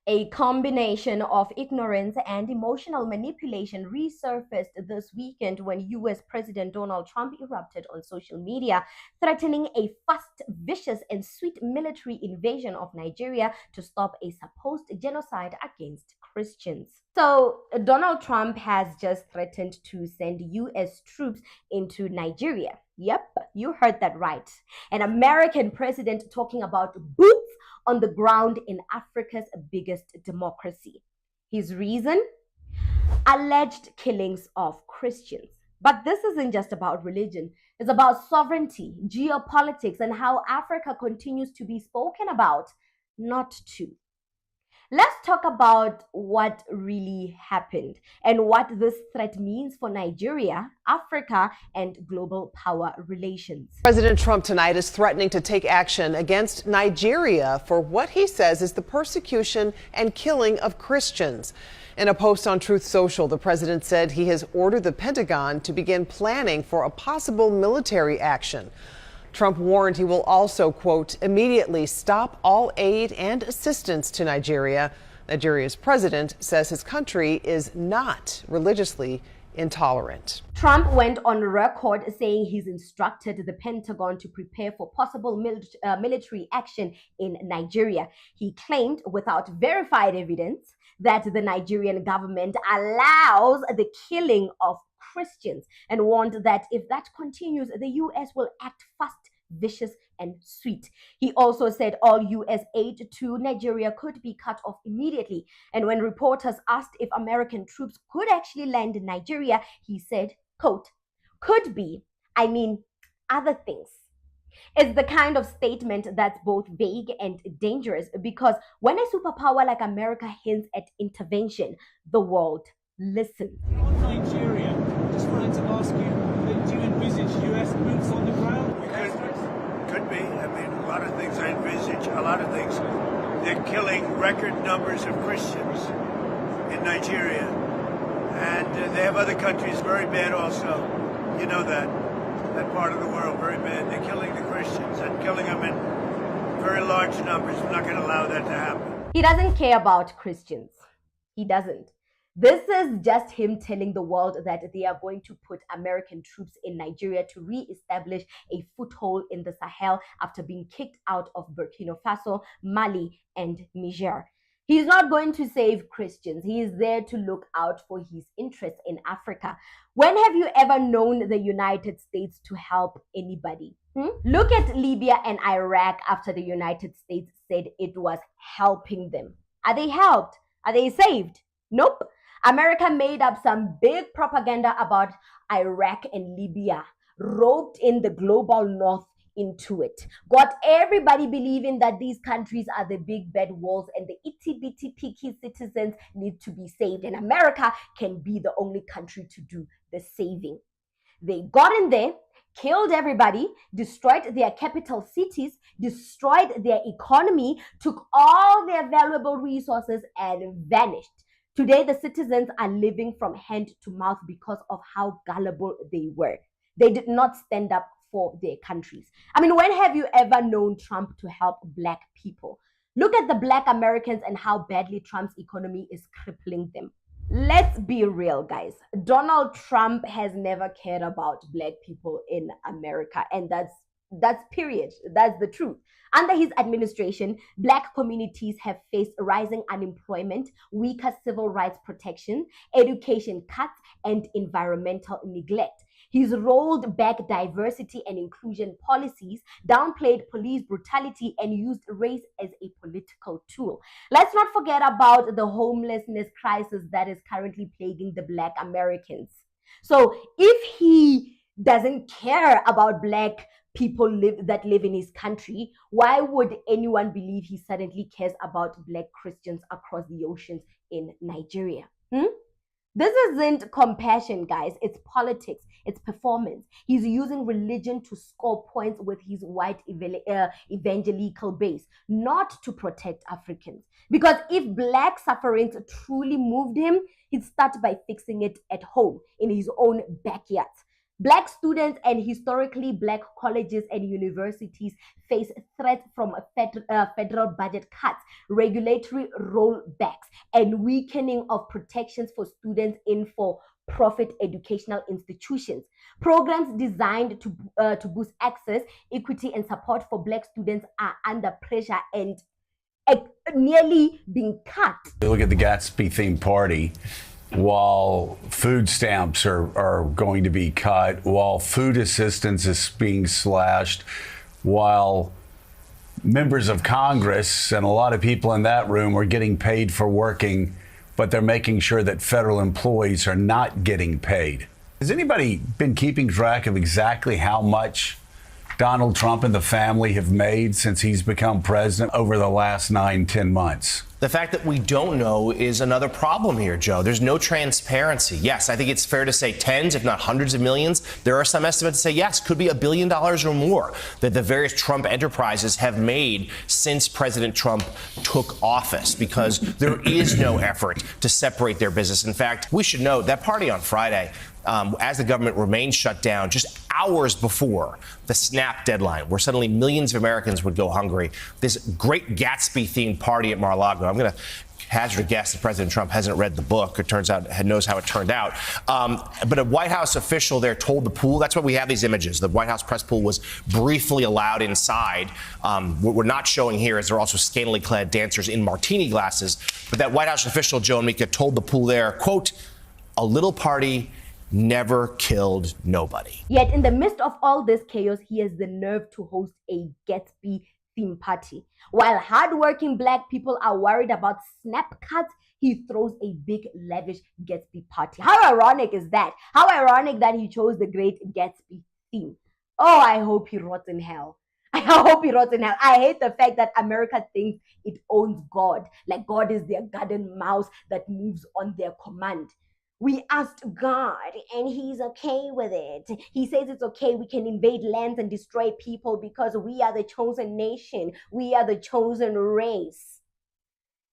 A combination of ignorance and emotional manipulation resurfaced this weekend when US President Donald Trump erupted on social media, threatening a fast, vicious, and sweet military invasion of Nigeria to stop a supposed genocide against Christians. So, Donald Trump has just threatened to send US troops into Nigeria. Yep, you heard that right. An American president talking about boots on the ground in Africa's biggest democracy. His reason? Alleged killings of Christians. But this isn't just about religion. It's about sovereignty, geopolitics, and how Africa continues to be spoken about, not to. Let's talk about what really happened and what this threat means for Nigeria, Africa, and global power relations. President Trump tonight is threatening to take action against Nigeria for what he says is the persecution and killing of Christians. In a post on Truth Social, the president said he has ordered the Pentagon to begin planning for a possible military action. Trump warned he will also, quote, immediately stop all aid and assistance to Nigeria. Nigeria's president says his country is not religiously intolerant. Trump went on record saying he's instructed the Pentagon to prepare for possible military action in Nigeria. He claimed, without verified evidence, that the Nigerian government allows the killing of Christians and warned that if that continues, the U.S. will act fast, vicious, and sweet. He also said all U.S. aid to Nigeria could be cut off immediately. And when reporters asked if American troops could actually land in Nigeria, he said, quote, could be, I mean, other things. It's the kind of statement that's both vague and dangerous because when a superpower like America hints at intervention, the world listens. On Nigeria, just wanted to ask you, do you envisage US boots on the ground? Could be. I mean, a lot of things I envisage, a lot of things. They're killing record numbers of Christians in Nigeria. And they have other countries very bad also. You know that part of the world, very bad. They're killing the Christians and killing them in very large numbers. We're not going to allow that to happen. He doesn't care about Christians. He doesn't. This is just him telling the world that they are going to put American troops in Nigeria to re-establish a foothold in the Sahel after being kicked out of Burkina Faso, Mali, and Niger. He's not going to save Christians. He is there to look out for his interests in Africa. When have you ever known the United States to help anybody? Look at Libya and Iraq after the United States said it was helping them. Are they helped? Are they saved? Nope. America made up some big propaganda about Iraq and Libya, roped in the global north into it, got everybody believing that these countries are the big bad wolves and the itty-bitty picky citizens need to be saved, and America can be the only country to do the saving. They got in there, killed everybody, destroyed their capital cities, destroyed their economy, took all their valuable resources and vanished. Today, the citizens are living from hand to mouth because of how gullible they were. They did not stand up for their countries. I mean, when have you ever known Trump to help Black people? Look at the Black Americans and how badly Trump's economy is crippling them. Let's be real, guys. Donald Trump has never cared about Black people in America, and that's period. That's the truth. Under his administration, Black communities have faced rising unemployment, weaker civil rights protection, education cuts, and environmental neglect. He's rolled back diversity and inclusion policies, downplayed police brutality, and used race as a political tool. Let's not forget about the homelessness crisis that is currently plaguing the Black Americans. So if he doesn't care about Black people that live in his country, why would anyone believe he suddenly cares about Black Christians across the oceans in Nigeria? This isn't compassion, guys. It's politics. It's performance. He's using religion to score points with his white evangelical base, not to protect Africans. Because if Black sufferings truly moved him, he'd start by fixing it at home, in his own backyard. Black students and historically Black colleges and universities face threats from federal budget cuts, regulatory rollbacks, and weakening of protections for students in for-profit educational institutions. Programs designed to boost access, equity, and support for Black students are under pressure and nearly being cut. Look at the Gatsby-themed party. While food stamps are going to be cut, while food assistance is being slashed, while members of Congress and a lot of people in that room are getting paid for working, but they're making sure that federal employees are not getting paid. Has anybody been keeping track of exactly how much Donald Trump and the family have made since he's become president over the last 9-10 months? The fact that we don't know is another problem here, Joe. There's no transparency. Yes, I think it's fair to say tens, if not hundreds of millions. There are some estimates that say, yes, could be $1 billion or more that the various Trump enterprises have made since President Trump took office, because there is no effort to separate their business. In fact, we should note that party on Friday, as the government remained shut down just hours before the snap deadline, where suddenly millions of Americans would go hungry, this great Gatsby-themed party at Mar-a-Lago. I'm going to hazard a guess that President Trump hasn't read the book. It turns out, knows how it turned out. But a White House official there told the pool, that's why we have these images. The White House press pool was briefly allowed inside. What we're not showing here is there are also scantily clad dancers in martini glasses. But that White House official, Joe and Mika, told the pool there, quote, "A little party never killed nobody." Yet in the midst of all this chaos, he has the nerve to host a Gatsby theme party. While hardworking Black people are worried about snap cuts, he throws a big, lavish Gatsby party. How ironic is that? How ironic that he chose the great Gatsby theme. Oh, I hope he rots in hell. I hope he rots in hell. I hate the fact that America thinks it owns God, like God is their garden mouse that moves on their command. We asked God and he's okay with it. He says it's okay. We can invade lands and destroy people because we are the chosen nation. We are the chosen race.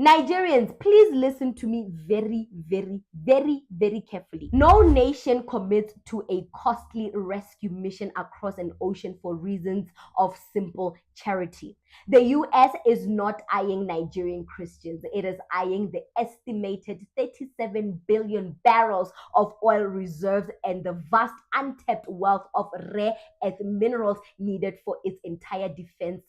Nigerians, please listen to me very, very, very, very carefully. No nation commits to a costly rescue mission across an ocean for reasons of simple charity. The US is not eyeing Nigerian Christians. It is eyeing the estimated 37 billion barrels of oil reserves and the vast untapped wealth of rare earth minerals needed for its entire defense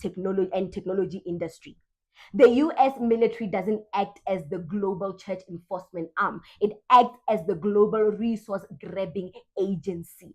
technology industry. The US military doesn't act as the global church enforcement arm. It acts as the global resource grabbing agency.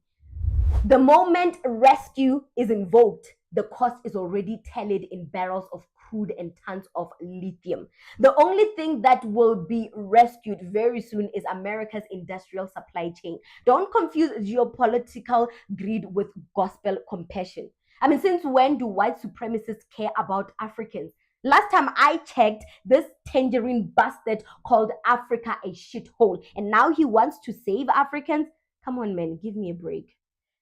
The moment rescue is invoked, the cost is already tallied in barrels of crude and tons of lithium. The only thing that will be rescued very soon is America's industrial supply chain. Don't confuse geopolitical greed with gospel compassion. I mean, since when do white supremacists care about Africans? Last time I checked, this tangerine bastard called Africa a shithole, and now he wants to save Africans? Come on, man, give me a break.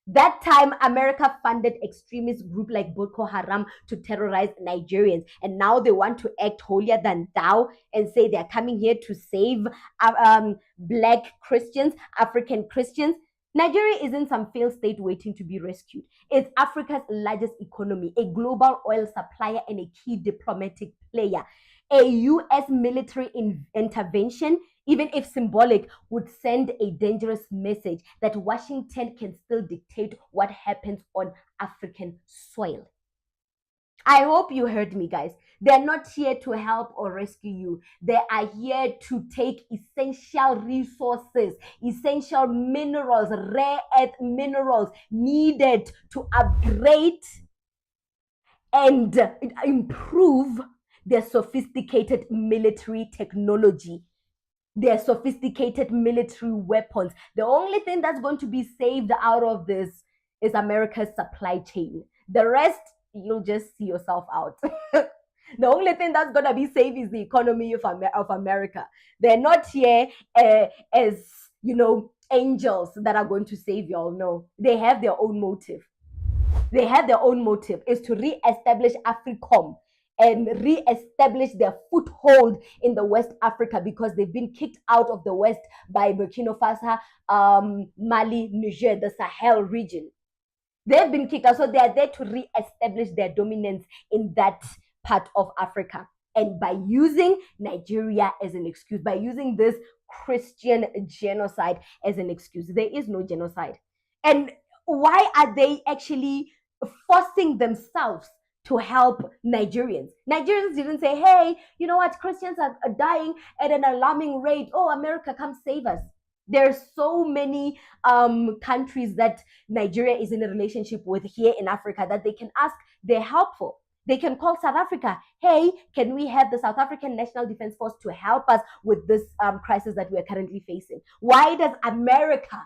That time, America funded extremist group like Boko Haram to terrorize Nigerians, and now they want to act holier than thou and say they're coming here to save Black Christians, African Christians. Nigeria isn't some failed state waiting to be rescued. It's Africa's largest economy, a global oil supplier, and a key diplomatic player. A US military intervention, even if symbolic, would send a dangerous message that Washington can still dictate what happens on African soil. I hope you heard me, guys. They're not here to help or rescue you. They are here to take essential resources, essential minerals, rare earth minerals needed to upgrade and improve their sophisticated military technology, their sophisticated military weapons. The only thing that's going to be saved out of this is America's supply chain. The rest, you'll just see yourself out. The only thing that's going to be saved is the economy of America. They're not here as, angels that are going to save y'all. No, they have their own motive. They have their own motive, is to re-establish AFRICOM and re-establish their foothold in the West Africa, because they've been kicked out of the West by Burkina Faso, Mali, Niger, the Sahel region. They've been kicked out, so they are there to re-establish their dominance in that part of Africa. And by using Nigeria as an excuse, by using this Christian genocide as an excuse, there is no genocide. And why are they actually forcing themselves to help Nigerians? Nigerians didn't say, hey, you know what, Christians are dying at an alarming rate. Oh, America, come save us. There are so many countries that Nigeria is in a relationship with here in Africa that they can ask, they're helpful. They can call South Africa, hey, can we have the South African National Defense Force to help us with this crisis that we are currently facing? Why does America,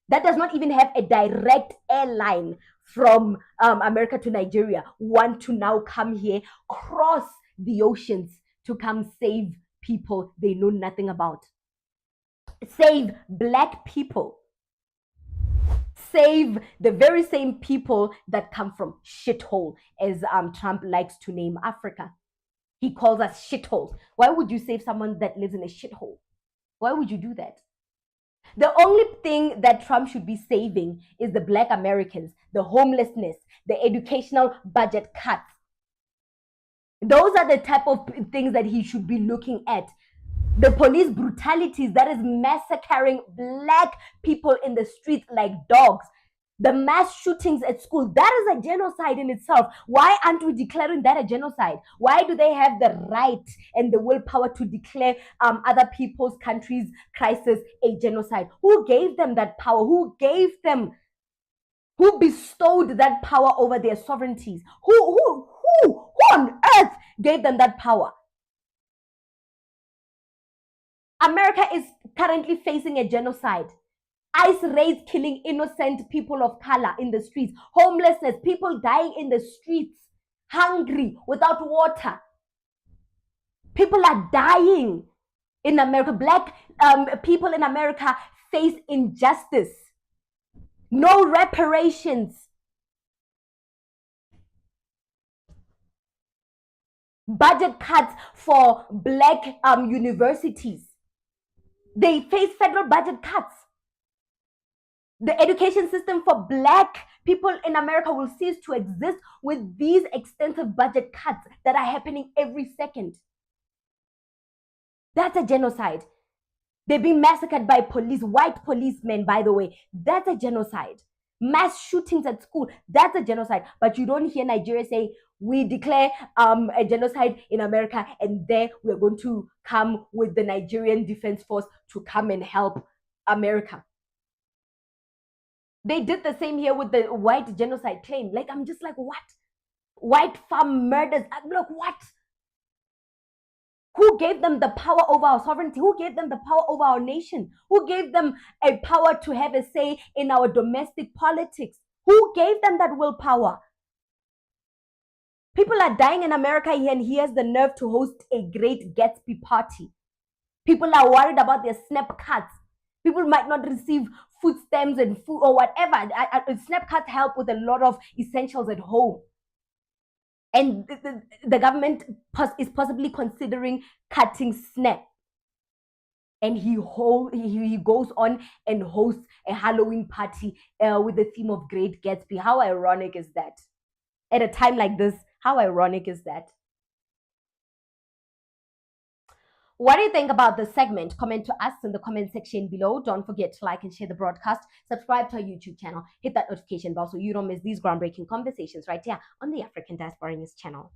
that does not even have a direct airline from America to Nigeria, want to now come here, cross the oceans to come save people they know nothing about? Save Black people. Save the very same people that come from shithole, as Trump likes to name Africa. He calls us shitholes. Why would you save someone that lives in a shithole? Why would you do that? The only thing that Trump should be saving is the Black Americans, the homelessness, the educational budget cuts. Those are the type of things that he should be looking at. The police brutalities that is massacring Black people in the streets like dogs. The mass shootings at school, that is a genocide in itself. Why aren't we declaring that a genocide? Why do they have the right and the willpower to declare other people's countries' crisis a genocide? Who gave them that power? Who bestowed that power over their sovereignties? Who on earth gave them that power? America is currently facing a genocide. ICE raids killing innocent people of color in the streets. Homelessness, people dying in the streets, hungry, without water. People are dying in America. Black people in America face injustice. No reparations. Budget cuts for Black universities. They face federal budget cuts. The education system for Black people in America will cease to exist with these extensive budget cuts that are happening every second. That's a genocide. They're being massacred by police, white policemen, by the way. That's a genocide. Mass shootings at school, that's a genocide. But you don't hear Nigeria say, we declare a genocide in America, and there we're going to come with the Nigerian Defense Force to come and help America. They did the same here with the white genocide claim. Like, I'm just like, what? White farm murders. I'm like, what? Who gave them the power over our sovereignty? Who gave them the power over our nation? Who gave them a power to have a say in our domestic politics? Who gave them that willpower? People are dying in America here, and he has the nerve to host a great Gatsby party. People are worried about their SNAP cuts. People might not receive food stamps and food or whatever. SNAP cuts help with a lot of essentials at home. And the government is possibly considering cutting SNAP. And he goes on and hosts a Halloween party with the theme of Great Gatsby. How ironic is that? At a time like this, how ironic is that? What do you think about this segment? Comment to us in the comment section below. Don't forget to like and share the broadcast. Subscribe to our YouTube channel. Hit that notification bell so you don't miss these groundbreaking conversations right here on the African Diaspora News channel.